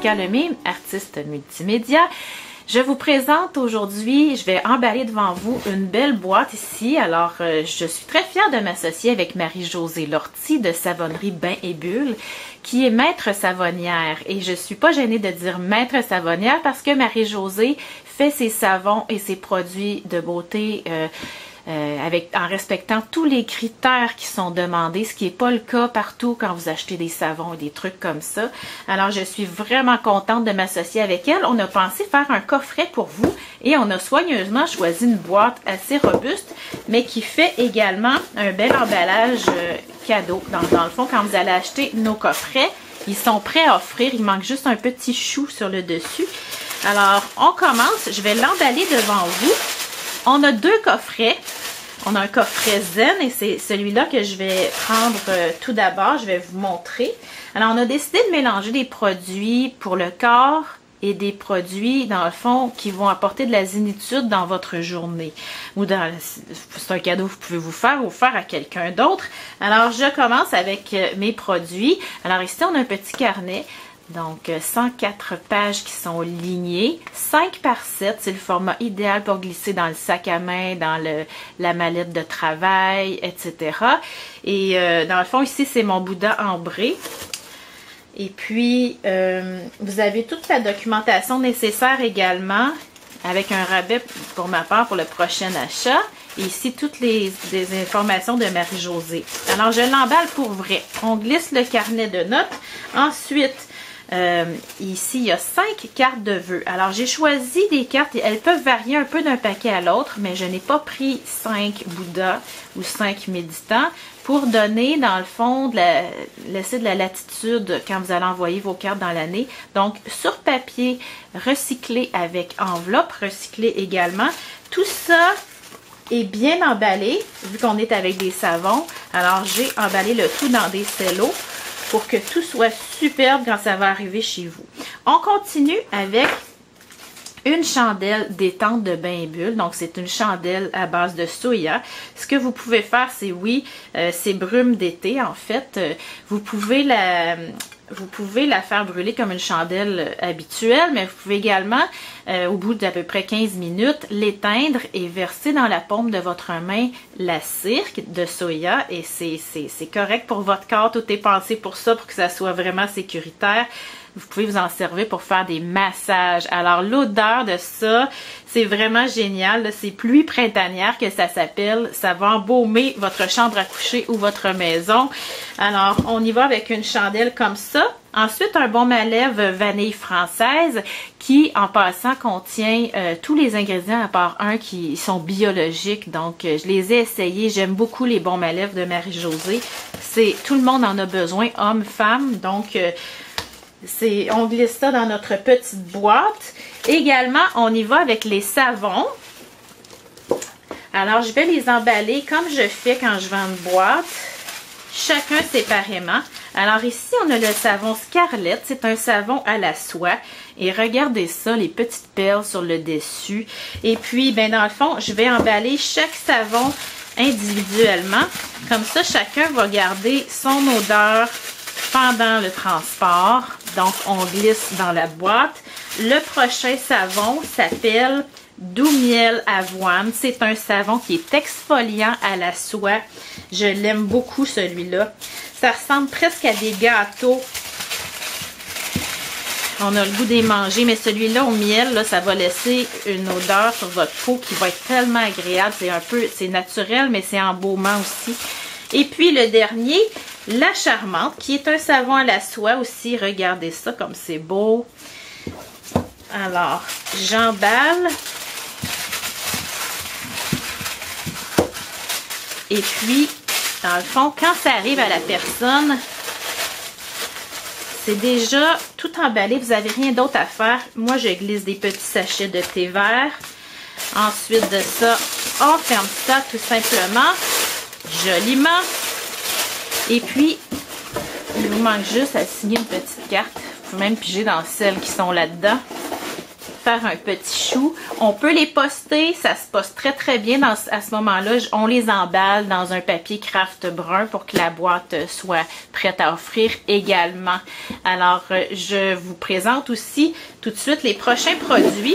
Jessica Lemay, artiste multimédia. Je vous présente aujourd'hui, je vais emballer devant vous une belle boîte ici. Alors, je suis très fière de m'associer avec Marie-Josée Lortie de Savonnerie Bain et Bulles, qui est maître savonnière. Et je suis pas gênée de dire maître savonnière parce que Marie-Josée fait ses savons et ses produits de beauté en respectant tous les critères qui sont demandés, ce qui n'est pas le cas partout quand vous achetez des savons et des trucs comme ça. Alors, je suis vraiment contente de m'associer avec elle. On a pensé faire un coffret pour vous et on a soigneusement choisi une boîte assez robuste, mais qui fait également un bel emballage cadeau. Dans le fond, quand vous allez acheter nos coffrets, ils sont prêts à offrir. Il manque juste un petit chou sur le dessus. Alors, on commence. Je vais l'emballer devant vous. On a deux coffrets. On a un coffret Zen et c'est celui-là que je vais prendre tout d'abord. Je vais vous montrer. Alors, on a décidé de mélanger des produits pour le corps et des produits, dans le fond, qui vont apporter de la zénitude dans votre journée. C'est un cadeau que vous pouvez vous faire ou faire à quelqu'un d'autre. Alors, je commence avec mes produits. Alors, ici, on a un petit carnet. Donc, 104 pages qui sont lignées, 5 par 7, c'est le format idéal pour glisser dans le sac à main, dans la mallette de travail, etc. Et dans le fond, ici, c'est mon Bouddha ambré. Et puis, vous avez toute la documentation nécessaire également, avec un rabais pour ma part pour le prochain achat. Et ici, toutes les informations de Marie-Josée. Alors, je l'emballe pour vrai. On glisse le carnet de notes. Ensuite, ici, il y a 5 cartes de vœux. Alors, j'ai choisi des cartes, elles peuvent varier un peu d'un paquet à l'autre, mais je n'ai pas pris 5 Bouddhas ou 5 méditants pour donner, dans le fond, laisser de la latitude quand vous allez envoyer vos cartes dans l'année. Donc, sur papier, recyclé avec enveloppe, recyclé également. Tout ça est bien emballé, vu qu'on est avec des savons. Alors, j'ai emballé le tout dans des cellos pour que tout soit superbe quand ça va arriver chez vous. On continue avec une chandelle détente de bain et bulles. Donc, c'est une chandelle à base de soya. Ce que vous pouvez faire, c'est c'est brume d'été, en fait. Vous pouvez la faire brûler comme une chandelle habituelle, mais vous pouvez également, au bout d'à peu près 15 minutes, l'éteindre et verser dans la paume de votre main la cire de soya. Et c'est correct pour votre corps. Tout est pensé pour ça, pour que ça soit vraiment sécuritaire. Vous pouvez vous en servir pour faire des massages. Alors, l'odeur de ça, c'est vraiment génial. C'est pluie printanière que ça s'appelle. Ça va embaumer votre chambre à coucher ou votre maison. Alors, on y va avec une chandelle comme ça. Ensuite, un baume à lèvres vanille française qui, en passant, contient tous les ingrédients à part un qui sont biologiques. Donc, je les ai essayés. J'aime beaucoup les baumes à lèvres de Marie-Josée. Tout le monde en a besoin, hommes, femmes. Donc, on glisse ça dans notre petite boîte. Également, on y va avec les savons. Alors, je vais les emballer comme je fais quand je vends une boîte, chacun séparément. Alors ici, on a le savon Scarlett. C'est un savon à la soie. Et regardez ça, les petites perles sur le dessus. Et puis, ben dans le fond, je vais emballer chaque savon individuellement. Comme ça, chacun va garder son odeur pendant le transport. Donc, on glisse dans la boîte. Le prochain savon s'appelle Doux Miel Avoine. C'est un savon qui est exfoliant à la soie. Je l'aime beaucoup, celui-là. Ça ressemble presque à des gâteaux. On a le goût d'y manger, mais celui-là au miel, là, ça va laisser une odeur sur votre peau qui va être tellement agréable. C'est naturel, mais c'est embaumant aussi. Et puis, le dernier, La Charmante, qui est un savon à la soie aussi. Regardez ça comme c'est beau. Alors, j'emballe. Et puis, dans le fond, quand ça arrive à la personne, c'est déjà tout emballé. Vous n'avez rien d'autre à faire. Moi, je glisse des petits sachets de thé vert. Ensuite de ça, on ferme ça tout simplement, joliment. Et puis, il vous manque juste à signer une petite carte. Vous pouvez même piger dans celles qui sont là-dedans. faire un petit chou. On peut les poster, ça se poste très très bien à ce moment-là. On les emballe dans un papier craft brun pour que la boîte soit prête à offrir également. Alors, je vous présente aussi tout de suite les prochains produits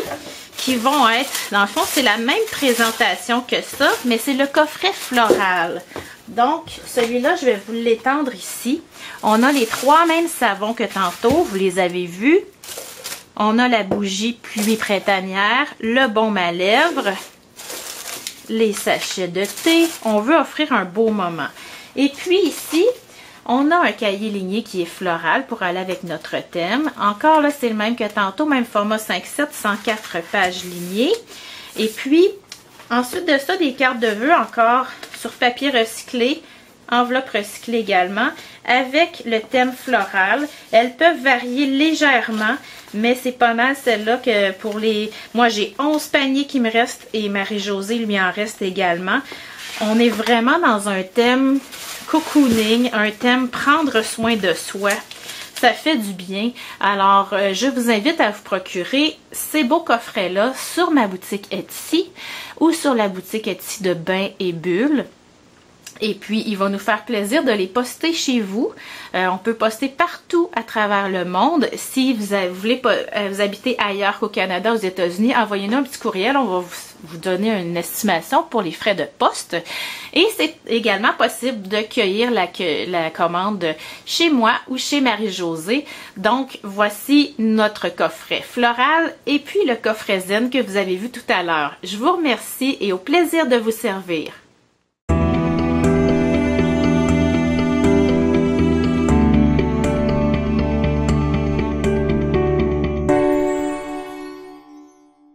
qui vont être, dans le fond, c'est la même présentation que ça, mais c'est le coffret floral. Donc, celui-là, je vais vous l'étendre ici. On a les 3 mêmes savons que tantôt, vous les avez vus. On a la bougie pluie printanière, le baume à lèvres, les sachets de thé. On veut offrir un beau moment. Et puis ici, on a un cahier ligné qui est floral pour aller avec notre thème. Encore là, c'est le même que tantôt, même format 5-7, 104 pages lignées. Et puis, ensuite de ça, des cartes de vœux encore sur papier recyclé, enveloppe recyclée également, avec le thème floral. Elles peuvent varier légèrement, mais c'est pas mal celle-là que pour les... Moi, j'ai 11 paniers qui me restent et Marie-Josée lui en reste également. On est vraiment dans un thème cocooning, un thème prendre soin de soi. Ça fait du bien. Alors, je vous invite à vous procurer ces beaux coffrets-là sur ma boutique Etsy ou sur la boutique Etsy de Bain et Bulles. Et puis, il va nous faire plaisir de les poster chez vous. On peut poster partout à travers le monde. Si vous voulez vous habiter ailleurs qu'au Canada, aux États-Unis, envoyez-nous un petit courriel. On va vous donner une estimation pour les frais de poste. Et c'est également possible de cueillir la commande chez moi ou chez Marie-Josée. Donc, voici notre coffret floral et puis le coffret zen que vous avez vu tout à l'heure. Je vous remercie et au plaisir de vous servir.